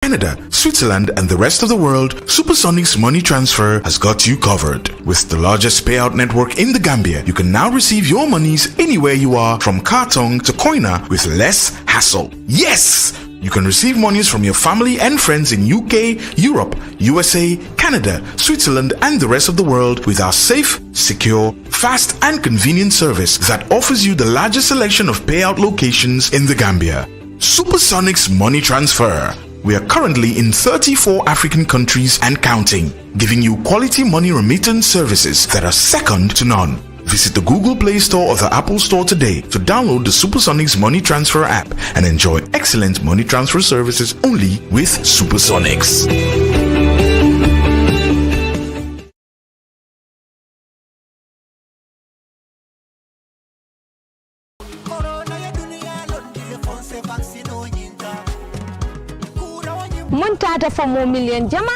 Canada, Switzerland, and the rest of the world, Supersonic's money transfer has got you covered. With the largest payout network in the Gambia, you can now receive your monies anywhere you are, from Kartong to Koina, with less hassle. Yes! You can receive monies from your family and friends in UK, Europe, USA, Canada, Switzerland, and the rest of the world with our safe, secure, fast, and convenient service that offers you the largest selection of payout locations in the Gambia. Supersonic's money transfer. We are currently in 34 African countries and counting, giving you quality money remittance services that are second to none. Visit the Google Play Store or the Apple Store today to download the Supersonic's money transfer app and enjoy excellent money transfer services only with Supersonics. Montata for more million jama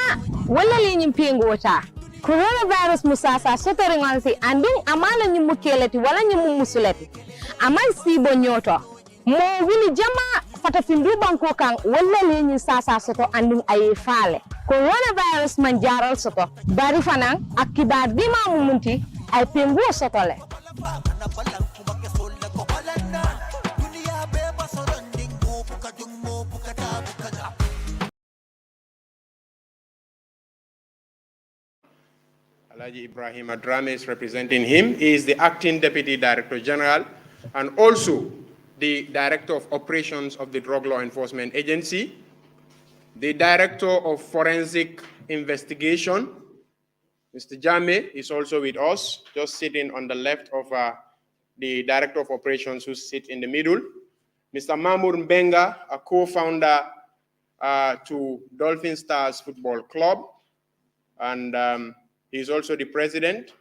wala li wota coronavirus musasa sotoringal si andung amala nyi mukeleti wala nyi musuleti amal sibo nyoto mo wili jama fata findu banko kan wala li nyi sasa soto andung ay faale coronavirus man jaral soto bari fanan akibar dima mumunti ay pengu sotole Alaji Ibrahim Adrame is representing him. He is the Acting Deputy Director General and also the Director of Operations of the Drug Law Enforcement Agency, the Director of Forensic Investigation. Mr. Jame is also with us, just sitting on the left of the Director of Operations, who sits in the middle. Mr. Mahmoud Mbenga, a co-founder to Dolphin Stars Football Club, and he's also the president.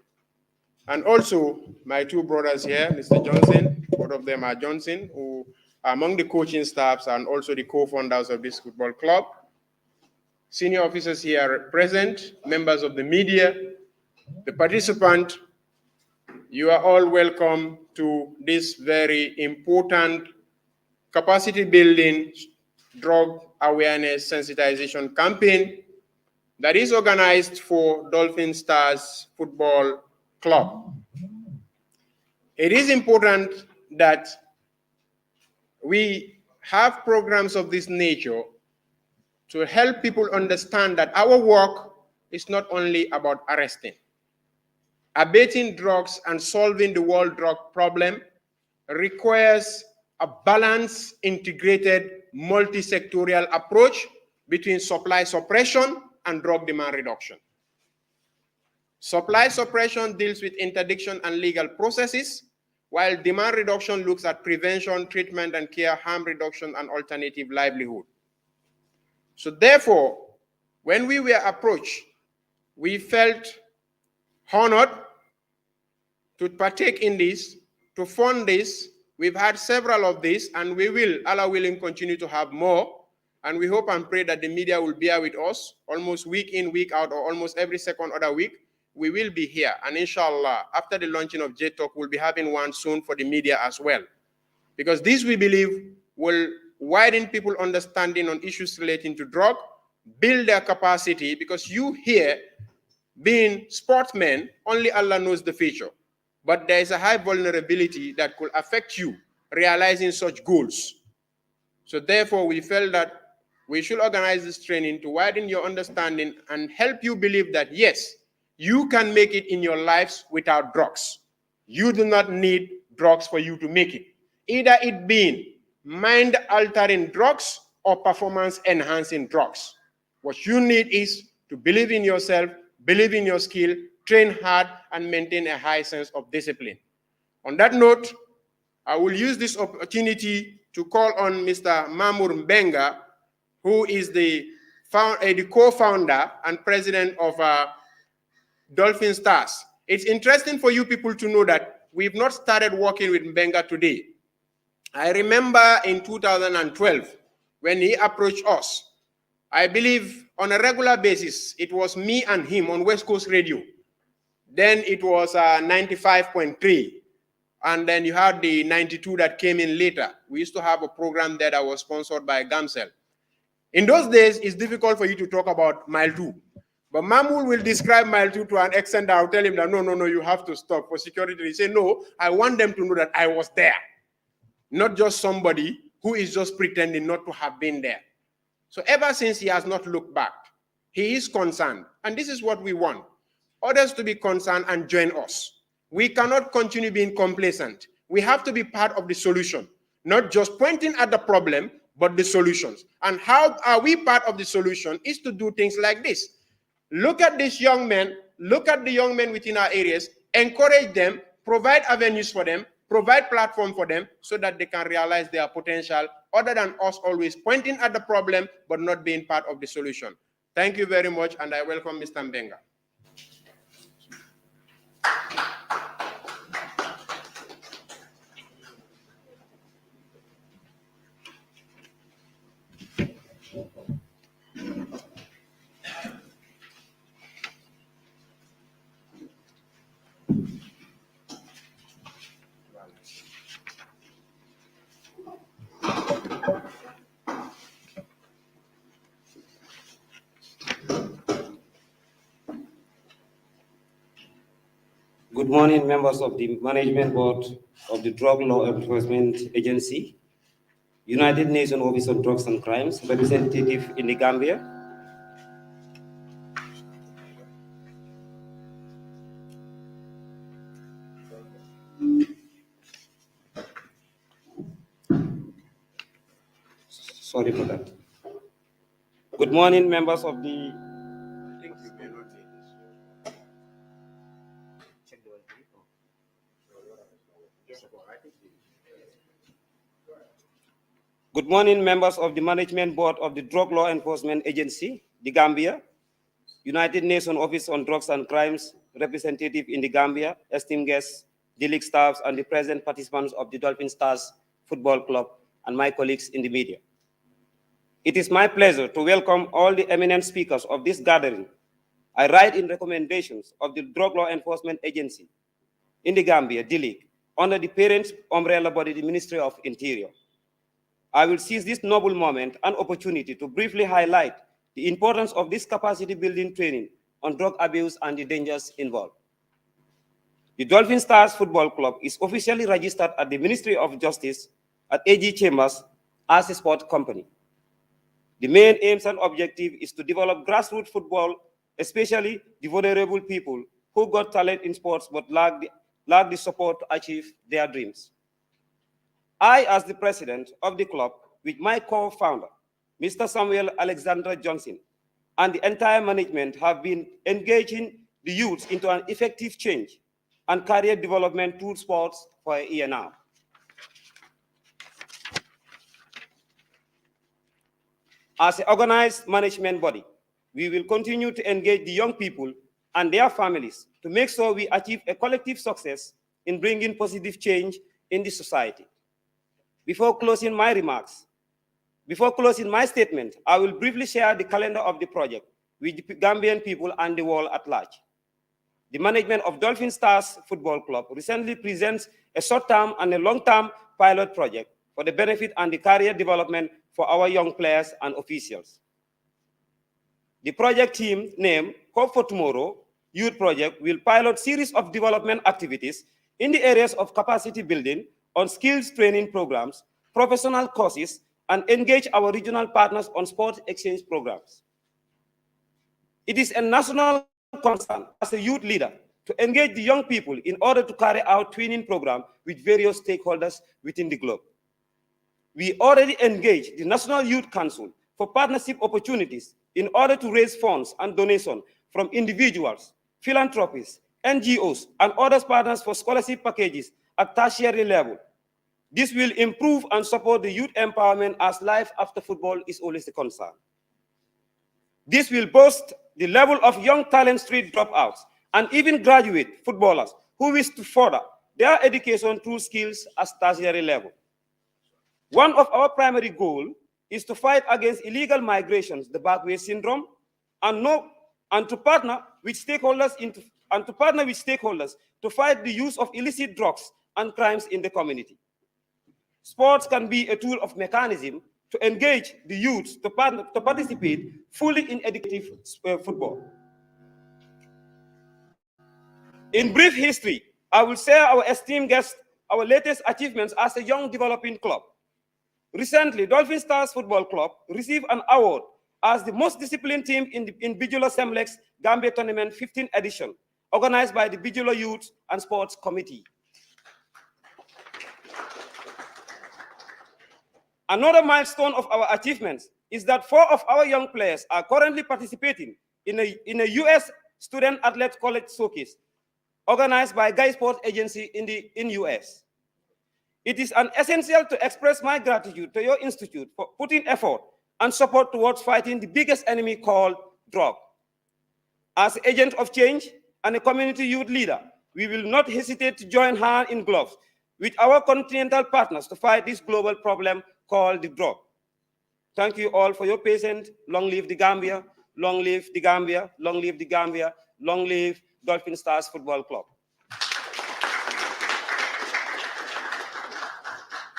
And also my two brothers here, Mr. Johnson, both of them are Johnson, who are among the coaching staffs and also the co-founders of this football club. Senior officers here are present, members of the media, the participant. You are all welcome to this very important capacity building, drug awareness sensitization campaign that is organized for Dolphin Stars Football Club. It is important that we have programs of this nature to help people understand that our work is not only about arresting. Abating drugs and solving the world drug problem requires a balanced, integrated, multi-sectorial approach between supply suppression and drug demand reduction. Supply suppression deals with interdiction and legal processes, while demand reduction looks at prevention, treatment, and care, harm reduction, and alternative livelihood. So therefore, when we were approached, we felt honored to partake in this, to fund this. We've had several of these, and we will, Allah willing, continue to have more. And we hope and pray that the media will bear with us almost week in, week out, or almost every second other week. We will be here. And inshallah, after the launching of J-Talk, we'll be having one soon for the media as well. Because this, we believe, will widen people's understanding on issues relating to drug, build their capacity, because you here, being sportsmen, only Allah knows the future. But there is a high vulnerability that could affect you realizing such goals. So therefore, we felt that we should organize this training to widen your understanding and help you believe that, yes, you can make it in your lives without drugs. You do not need drugs for you to make it. Either it being mind-altering drugs or performance-enhancing drugs. What you need is to believe in yourself, believe in your skill, train hard, and maintain a high sense of discipline. On that note, I will use this opportunity to call on Mr. Mahmoud Mbenga, who is the co-founder and president of Dolphin Stars. It's interesting for you people to know that we've not started working with Mbenga today. I remember in 2012, when he approached us, I believe on a regular basis, it was me and him on West Coast Radio. Then it was 95.3. And then you had the 92 that came in later. We used to have a program there that was sponsored by Gamcel. In those days, it's difficult for you to talk about mile 2. But Mahmoud will describe mile 2 to an extent that I'll tell him that, no, you have to stop for security. He say, no, I want them to know that I was there. Not just somebody who is just pretending not to have been there. So ever since, he has not looked back. He is concerned. And this is what we want. Others to be concerned and join us. We cannot continue being complacent. We have to be part of the solution, not just pointing at the problem, but the solutions. And how are we part of the solution is to do things like this. Look at these young men, look at the young men within our areas, encourage them, provide avenues for them, provide platform for them so that they can realize their potential, other than us always pointing at the problem, but not being part of the solution. Thank you very much, and I welcome Mr. Mbenga. Good morning, members of the Management Board of the Drug Law Enforcement Agency, United Nations Office on Drugs and Crimes, representative in the Gambia. Sorry for that. Good morning, members of the Good morning, members of the Management Board of the Drug Law Enforcement Agency, the Gambia, United Nations Office on Drugs and Crimes, representative in the Gambia, esteemed guests, DLEAG'S staffs, and the present participants of the Dolphin Stars Football Club, and my colleagues in the media. It is my pleasure to welcome all the eminent speakers of this gathering. I write in recommendations of the Drug Law Enforcement Agency in the Gambia, DLEAG, under the parent umbrella body, the Ministry of Interior. I will seize this noble moment and opportunity to briefly highlight the importance of this capacity building training on drug abuse and the dangers involved. The Dolphin Stars Football Club is officially registered at the Ministry of Justice at AG Chambers as a sport company. The main aims and objective is to develop grassroots football, especially the vulnerable people who got talent in sports but lack the support to achieve their dreams. I, as the president of the club, with my co-founder, Mr. Samuel Alexander Johnson, and the entire management have been engaging the youth into an effective change and career development through sports for a year now. As an organized management body, we will continue to engage the young people and their families to make sure we achieve a collective success in bringing positive change in the society. Before closing my statement, I will briefly share the calendar of the project with the Gambian people and the world at large. The management of Dolphin Stars Football Club recently presents a short-term and a long-term pilot project for the benefit and the career development for our young players and officials. The project team, named Hope for Tomorrow Youth Project, will pilot series of development activities in the areas of capacity building, on skills training programs, professional courses, and engage our regional partners on sport exchange programs. It is a national concern as a youth leader to engage the young people in order to carry out training programs with various stakeholders within the globe. We already engaged the National Youth Council for partnership opportunities in order to raise funds and donations from individuals, philanthropists, NGOs, and other partners for scholarship packages at tertiary level. This will improve and support the youth empowerment as life after football is always a concern. This will boost the level of young talent street dropouts and even graduate footballers who wish to further their education through skills at tertiary level. One of our primary goals is to fight against illegal migrations, the backway syndrome, and to partner with stakeholders to fight the use of illicit drugs and crimes in the community. Sports can be a tool of mechanism to engage the youth to participate fully in educative football. In brief history, I will share our esteemed guests, our latest achievements as a young developing club. Recently, Dolphin Stars Football Club received an award as the most disciplined team in Bijula Semlex Gambia Tournament 15th edition, organized by the Bijula Youth and Sports Committee. Another milestone of our achievements is that 4 of our young players are currently participating in a U.S. Student Athlete College Showcase, organized by Guy Sports Agency in U.S. It is an essential to express my gratitude to your institute for putting effort and support towards fighting the biggest enemy called drug. As agent of change and a community youth leader, we will not hesitate to join hand in gloves with our continental partners to fight this global problem called the drug. Thank you all for your patience. Long live the Gambia, long live the Gambia, long live the Gambia, long live Dolphin Stars Football Club.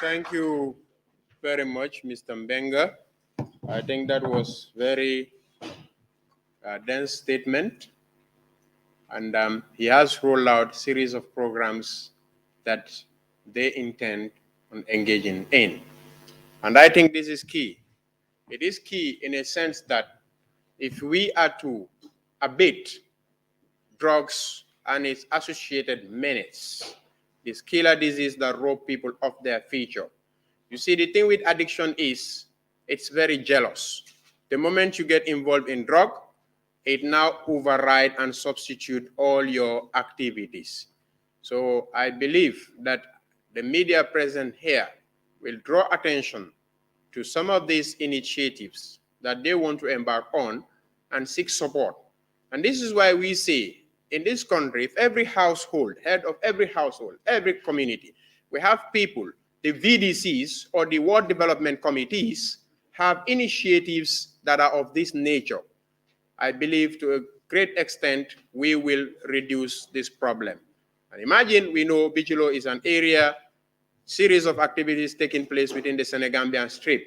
Thank you very much, Mr. Mbenga. I think that was very dense statement. And he has rolled out a series of programs that they intend on engaging in. And I think this is key. It is key in a sense that if we are to abate drugs and its associated menace, this killer disease that rob people of their future. You see, the thing with addiction is it's very jealous. The moment you get involved in drug, it now override and substitute all your activities. So I believe that the media present here will draw attention to some of these initiatives that they want to embark on and seek support. And this is why we say, in this country, if every household, head of every household, every community, we have people, the VDCs or the Ward Development Committees have initiatives that are of this nature, I believe to a great extent, we will reduce this problem. And imagine, we know Bichilo is an area, series of activities taking place within the Senegambian Strip.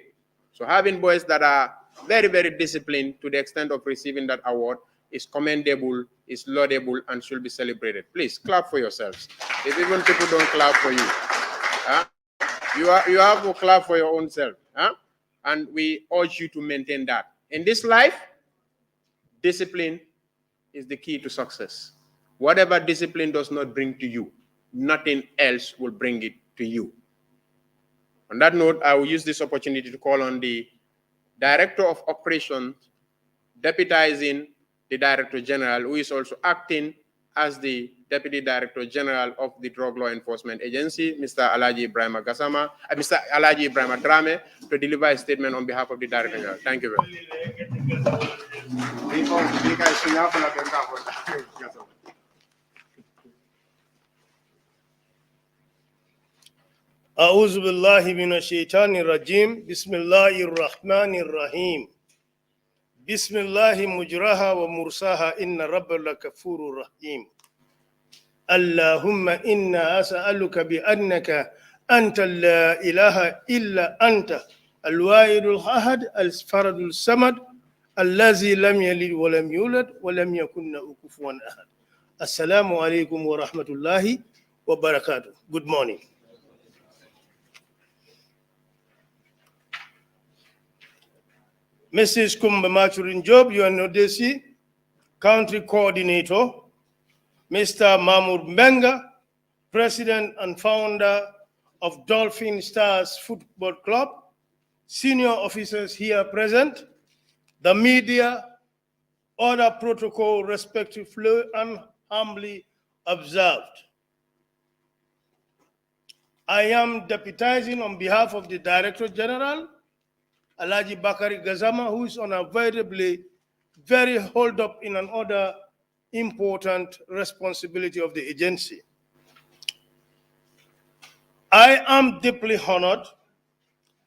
So having boys that are very, very disciplined to the extent of receiving that award is commendable, is laudable, and should be celebrated. Please clap for yourselves. If even people don't clap for you, you have to clap for your own self. And we urge you to maintain that. In this life, discipline is the key to success. Whatever discipline does not bring to you, nothing else will bring it to you. On that note, I will use this opportunity to call on the Director of Operations, deputizing the Director General, who is also acting as the Deputy Director General of the Drug Law Enforcement Agency, Mr. Alaji Ibrahim Gassama, Mr. Alaji Ibrahim Drame, to deliver a statement on behalf of the Director General. Thank you very much. أعوذ بالله من الشيطان الرجيم بسم الله الرحمن الرحيم بسم الله مجراها ومرساها إن رب لكفور رحيم اللهم إنا أسألك بأنك أنت لا إله إلا أنت الواحد الأحد الفرد الصمد الذي لم يلد ولم يولد ولم يكن له كفوا أحد. السلام عليكم ورحمة الله وبركاته. Good morning. Mrs. Kumba Machurin Job, you are Nodesi, Country Coordinator. Mr. Mahmoud Mbenga, President and Founder of Dolphin Stars Football Club. Senior officers here present. The media, other protocol respectively and humbly observed. I am deputizing on behalf of the Director General, Alaji Bakari Gazama, who is unavoidably very holed up in another important responsibility of the agency. I am deeply honored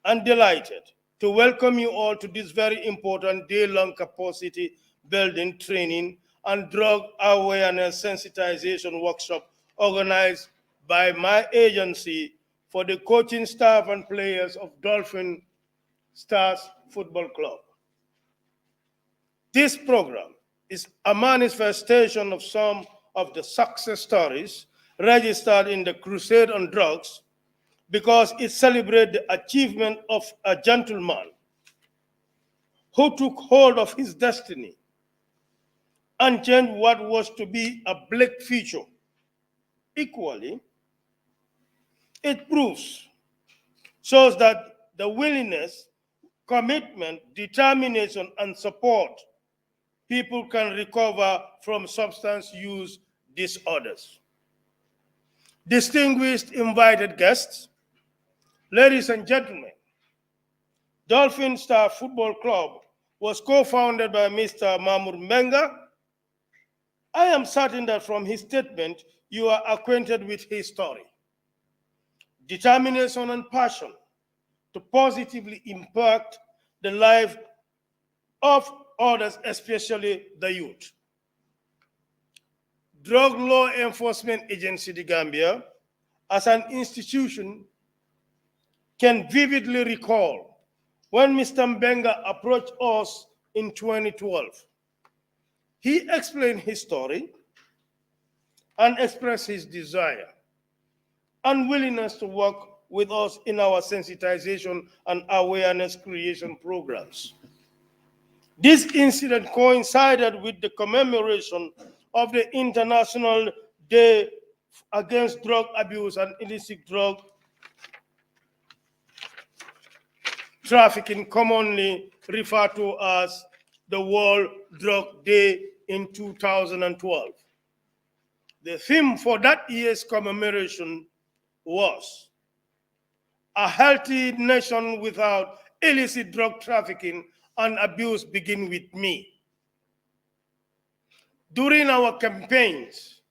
and delighted to welcome you all to this very important day-long capacity building training and drug awareness sensitization workshop organized by my agency for the coaching staff and players of Dolphin Stars Football Club. This program is a manifestation of some of the success stories registered in the Crusade on Drugs because it celebrates the achievement of a gentleman who took hold of his destiny and changed what was to be a bleak future. Equally, it shows that the willingness, commitment, determination, and support people can recover from substance use disorders. Distinguished invited guests, ladies and gentlemen, Dolphin Star Football Club was co-founded by Mr. Mahmoud Menga. I am certain that from his statement, you are acquainted with his story. Determination and passion to positively impact the life of others, especially the youth. Drug Law Enforcement Agency, the Gambia, as an institution, can vividly recall when Mr. Mbenga approached us in 2012. He explained his story and expressed his desire and willingness to work with us in our sensitization and awareness creation programs. This incident coincided with the commemoration of the International Day Against Drug Abuse and Illicit Drug Trafficking, commonly referred to as the World Drug Day in 2012. The theme for that year's commemoration was "A healthy nation without illicit drug trafficking and abuse begin with me." During our campaigns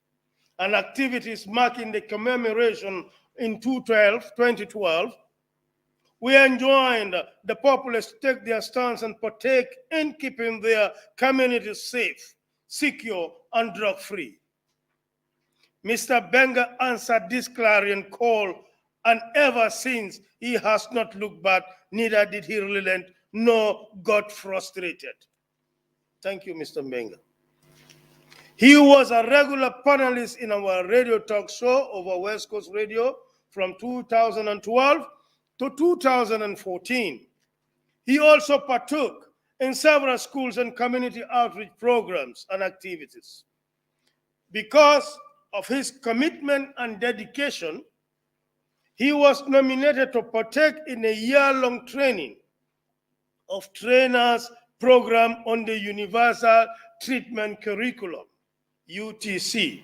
and activities marking the commemoration in 2012, we enjoined the populace to take their stance and partake in keeping their communities safe, secure, and drug-free. Mr. Benga answered this clarion call, and ever since he has not looked back, neither did he relent nor got frustrated. Thank you, Mr. Benga. He was a regular panelist in our radio talk show over West Coast Radio from 2012 to 2014. He also partook in several schools and community outreach programs and activities. Because of his commitment and dedication, he was nominated to partake in a year-long training of trainers program on the Universal Treatment Curriculum, UTC.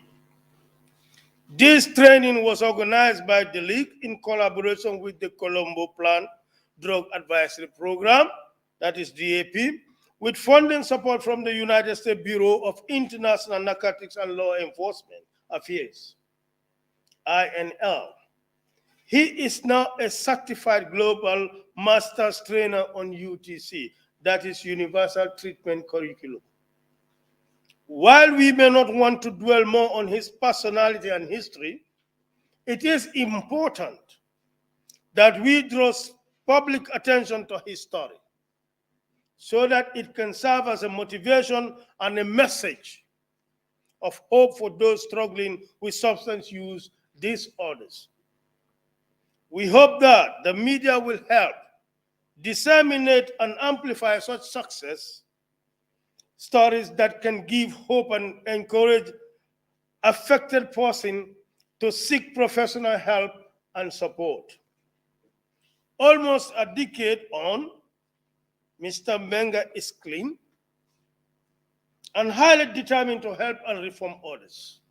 This training was organized by the League in collaboration with the Colombo Plan Drug Advisory Program, that is DAP, with funding support from the United States Bureau of International Narcotics and Law Enforcement Affairs, INL. He is now a certified global master's trainer on UTC, that is Universal Treatment Curriculum. While we may not want to dwell more on his personality and history, it is important that we draw public attention to his story so that it can serve as a motivation and a message of hope for those struggling with substance use disorders. We hope that the media will help disseminate and amplify such success stories that can give hope and encourage affected person to seek professional help and support. Almost a decade on, Mr. Menga is clean and highly determined to help and reform others.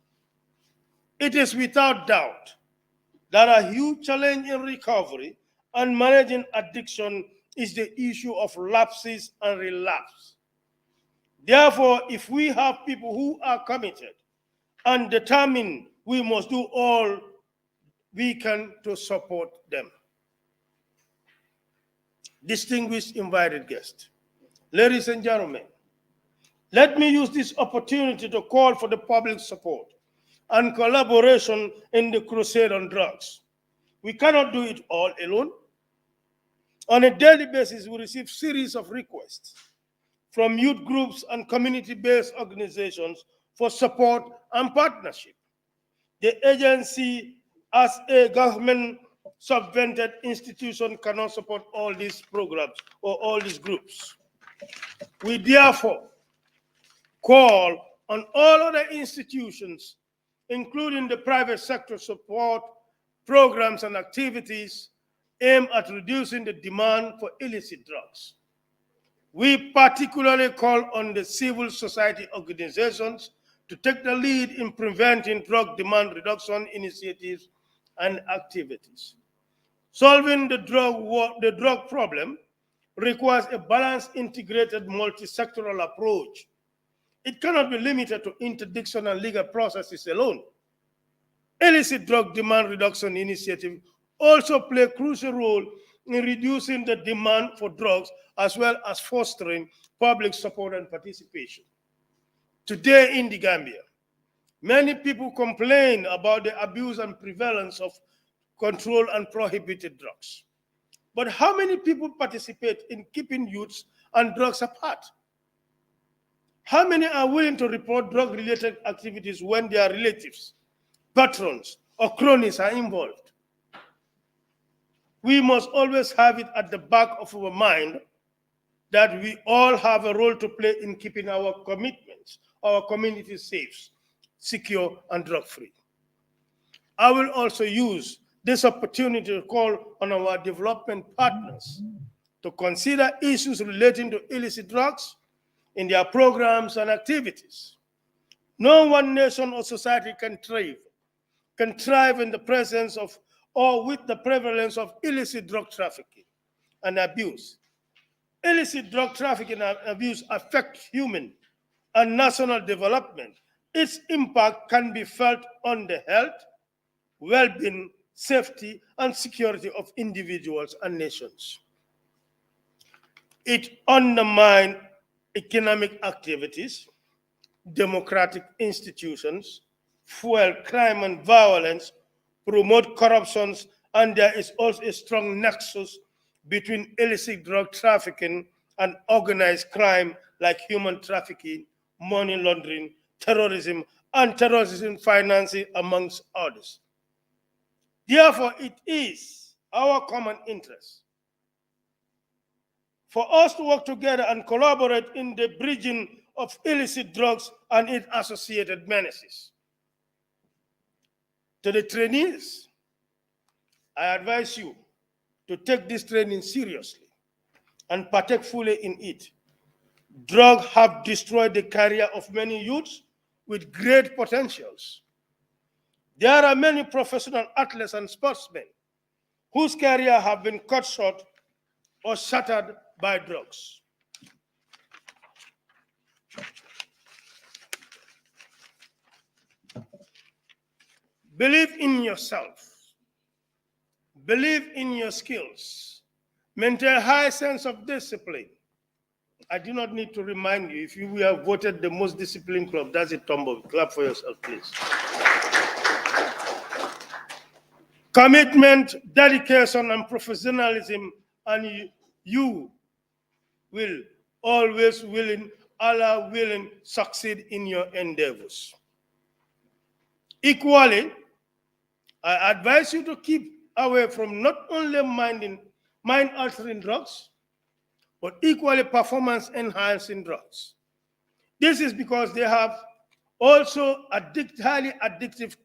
It is without doubt that a huge challenge in recovery and managing addiction is the issue of lapses and relapse. Therefore, if we have people who are committed and determined, we must do all we can to support them. Distinguished invited guests, ladies and gentlemen, let me use this opportunity to call for the public support and collaboration in the crusade on drugs. We cannot do it all alone. On a daily basis, we receive series of requests from youth groups and community-based organizations for support and partnership. The agency, as a government subvented institution, cannot support all these programs or all these groups. We therefore call on all other institutions, including the private sector, support programs and activities aimed at reducing the demand for illicit drugs. We particularly call on the civil society organizations to take the lead in preventing drug demand reduction initiatives and activities. Solving the drug problem requires a balanced, integrated, multi-sectoral approach. It cannot be limited to interdiction and legal processes alone. Illicit drug demand reduction initiatives also play a crucial role in reducing the demand for drugs as well as fostering public support and participation. Today in the Gambia, many people complain about the abuse and prevalence of controlled and prohibited drugs. But how many people participate in keeping youths and drugs apart? How many are willing to report drug-related activities when their relatives, patrons, or cronies are involved? We must always have it at the back of our mind that we all have a role to play in keeping our commitments, our communities safe, secure, and drug-free. I will also use this opportunity to call on our development partners to consider issues relating to illicit drugs in their programs and activities. No one nation or society can thrive in the presence of or with the prevalence of illicit drug trafficking and abuse. Illicit drug trafficking and abuse affect human and national development. Its impact can be felt on the health, well-being, safety, and security of individuals and nations. It undermines economic activities, democratic institutions, fuel crime and violence, promote corruptions, and there is also a strong nexus between illicit drug trafficking and organized crime like human trafficking, money laundering, terrorism, and terrorism financing, amongst others. Therefore, it is our common interest for us to work together and collaborate in the bridging of illicit drugs and its associated menaces. To the trainees, I advise you to take this training seriously and partake fully in it. Drugs have destroyed the career of many youths with great potentials. There are many professional athletes and sportsmen whose careers have been cut short or shattered by drugs. Believe in yourself. Believe in your skills. Maintain a high sense of discipline. I do not need to remind you, if you have voted the most disciplined club, that's a tumble. Clap for yourself, please. Commitment, dedication, and professionalism, and you will always Allah willing, succeed in your endeavors. Equally, I advise you to keep away from not only mind-altering drugs, but equally performance-enhancing drugs. This is because they have also highly addictive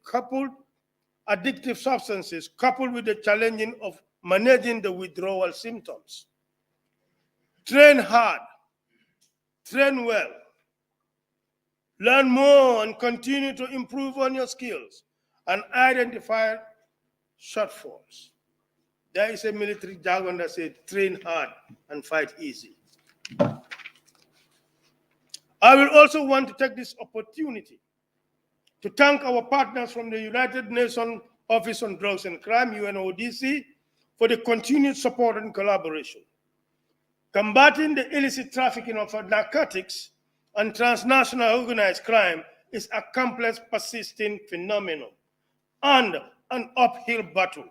substances coupled with the challenging of managing the withdrawal symptoms. Train hard, train well, learn more and continue to improve on your skills and identify shortfalls. There is a military jargon that says train hard and fight easy. I will also want to take this opportunity to thank our partners from the United Nations Office on Drugs and Crime, UNODC, for the continued support and collaboration. Combating the illicit trafficking of narcotics and transnational organized crime is a complex, persisting phenomenon and an uphill battle.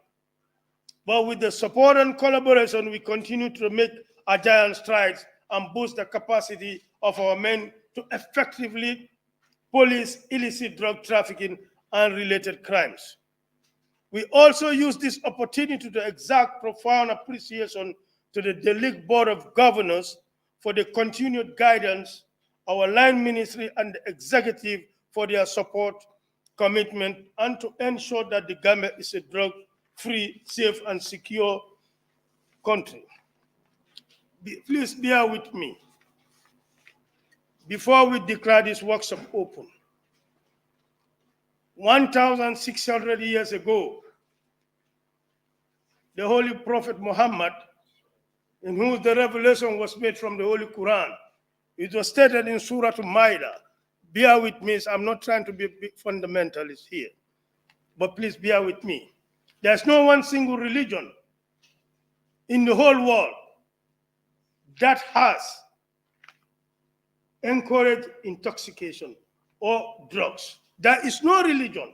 But with the support and collaboration, we continue to make agile strides and boost the capacity of our men to effectively police illicit drug trafficking and related crimes. We also use this opportunity to exact profound appreciation to the DLEAG'S Board of Governors for the continued guidance, our line ministry and the executive for their support, commitment, and to ensure that the Gambia is a drug-free, safe, and secure country. Please bear with me. Before we declare this workshop open, 1,600 years ago, the Holy Prophet Muhammad, in whom the revelation was made from the Holy Quran, it was stated in Surah Al-Ma'idah. Bear with me, I'm not trying to be a big fundamentalist here, but please bear with me. There's no one single religion in the whole world that has encouraged intoxication or drugs. There is no religion,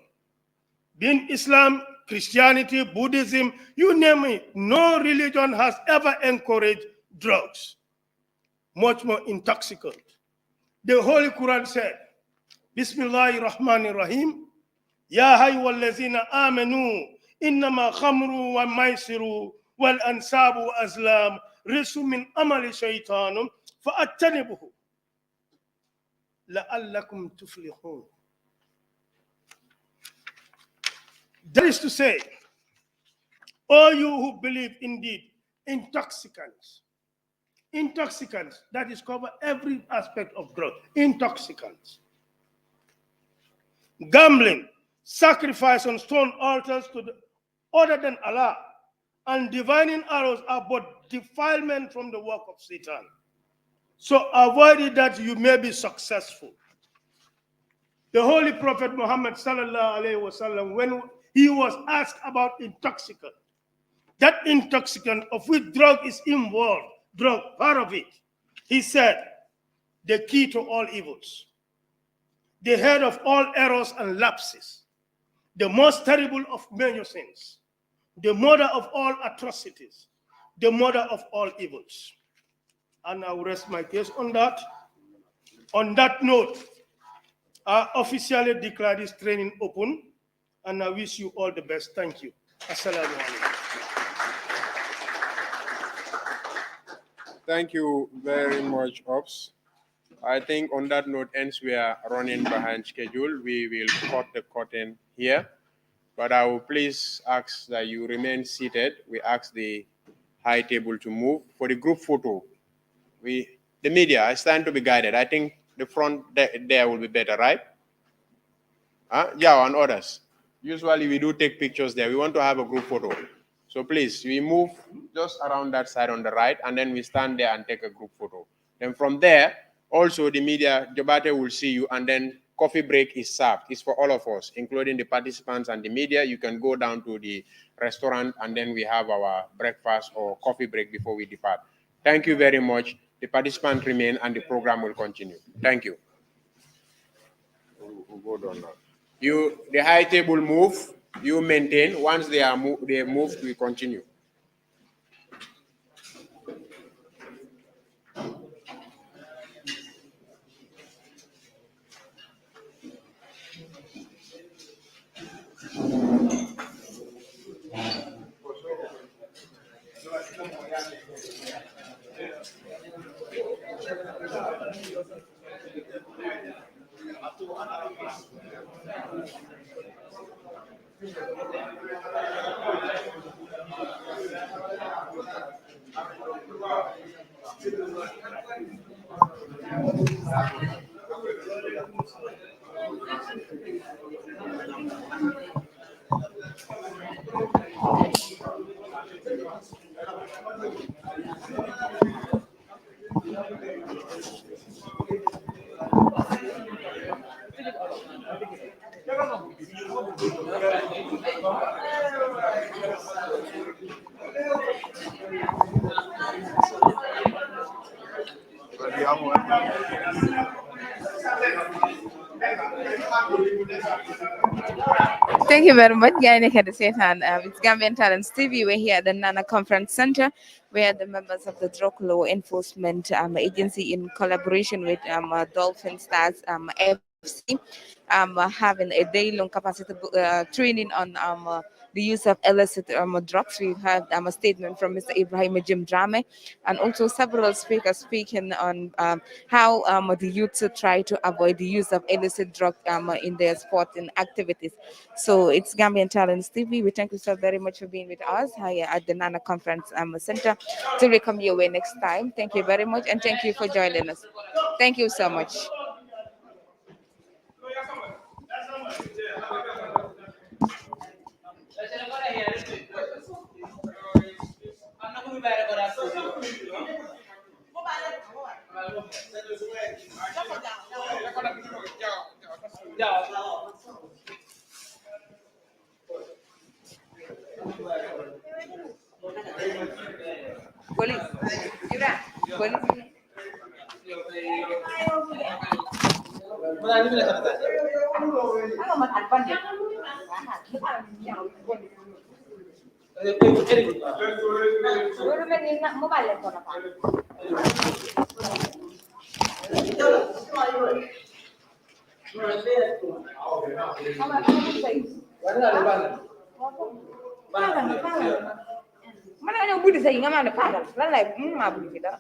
being Islam, Christianity, Buddhism, you name it, no religion has ever encouraged drugs, much more intoxicant. The Holy Quran said, Bismillahir Rahmanir Rahim, Ya hayyuhallazina amanu, innama khamru wa maisiru wal ansabu azlam risu min amali shaytanum fa'attanibuhu la'allakum tuflihun. That is to say, all you who believe indeed, intoxicants, that is cover every aspect of drug, intoxicants, gambling, sacrifice on stone altars to the other than Allah, and divining arrows are but defilement from the work of Satan. So avoid it that you may be successful. The Holy Prophet Muhammad sallallahu alaihi wasallam, when he was asked about intoxicant, that intoxicant of which drug is involved, drug, part of it, he said, the key to all evils, the head of all errors and lapses, the most terrible of major sins, the mother of all atrocities, the mother of all evils. And I will rest my case on that. On that note, I officially declare this training open, and I wish you all the best. Thank you. Assalamu alaikum. Thank you very much, Ops. I think on that note, ends we are running behind schedule. We will cut the curtain here, but I will please ask that you remain seated. We ask the high table to move. For the group photo, the media, I stand to be guided. I think the front there will be better, right? Yeah, and others. Usually we do take pictures there. We want to have a group photo. So please, we move just around that side on the right, and then we stand there and take a group photo. Then from there, also the media, Jobate will see you, and then coffee break is served. It's for all of us, including the participants and the media. You can go down to the restaurant, and then we have our breakfast or coffee break before we depart. Thank you very much. The participants remain, and the program will continue. Thank you. We'll go down now. The high table move, you maintain. Once they are moved, we continue. Thank you very much, Gaine Setan. It's Gambian Talents TV. We're here at the Nana Conference Center, where the members of the Drug Law Enforcement Agency, in collaboration with Dolphin Stars FC, having a day-long capacity training on the use of illicit drugs. We've had a statement from Mr. Ibrahim Jim Drame, and also several speakers speaking on how the youth should try to avoid the use of illicit drugs in their sporting activities. So it's Gambian Talents TV. We thank you so very much for being with us here at the Nana Conference Center. Till we come your way next time. Thank you very much, and thank you for joining us. Thank you so much. Police, police. Mana yang budi saya ingat mana pagal, lain budi kita.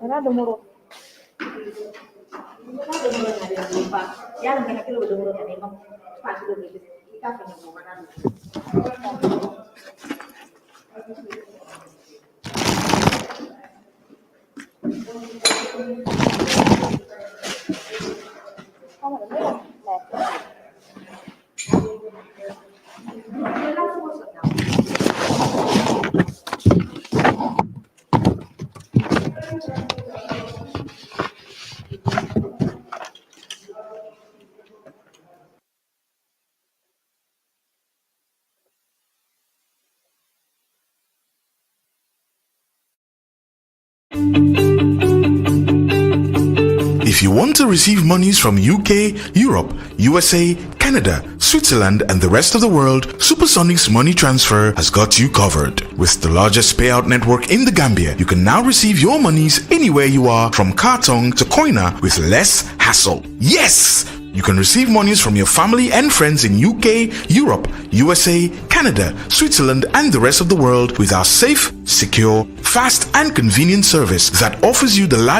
Ada muruk. Yang kena kilo berumur yang memang pasti begitu. Kita punya pengalaman. If you want to receive monies from UK, Europe, USA, Canada, Switzerland, and the rest of the world, Supersonic's money transfer has got you covered. With the largest payout network in the Gambia, you can now receive your monies anywhere you are, from Kartong to Koina, with less hassle. Yes! You can receive monies from your family and friends in UK, Europe, USA, Canada, Switzerland, and the rest of the world with our safe, secure, fast, and convenient service that offers you the largest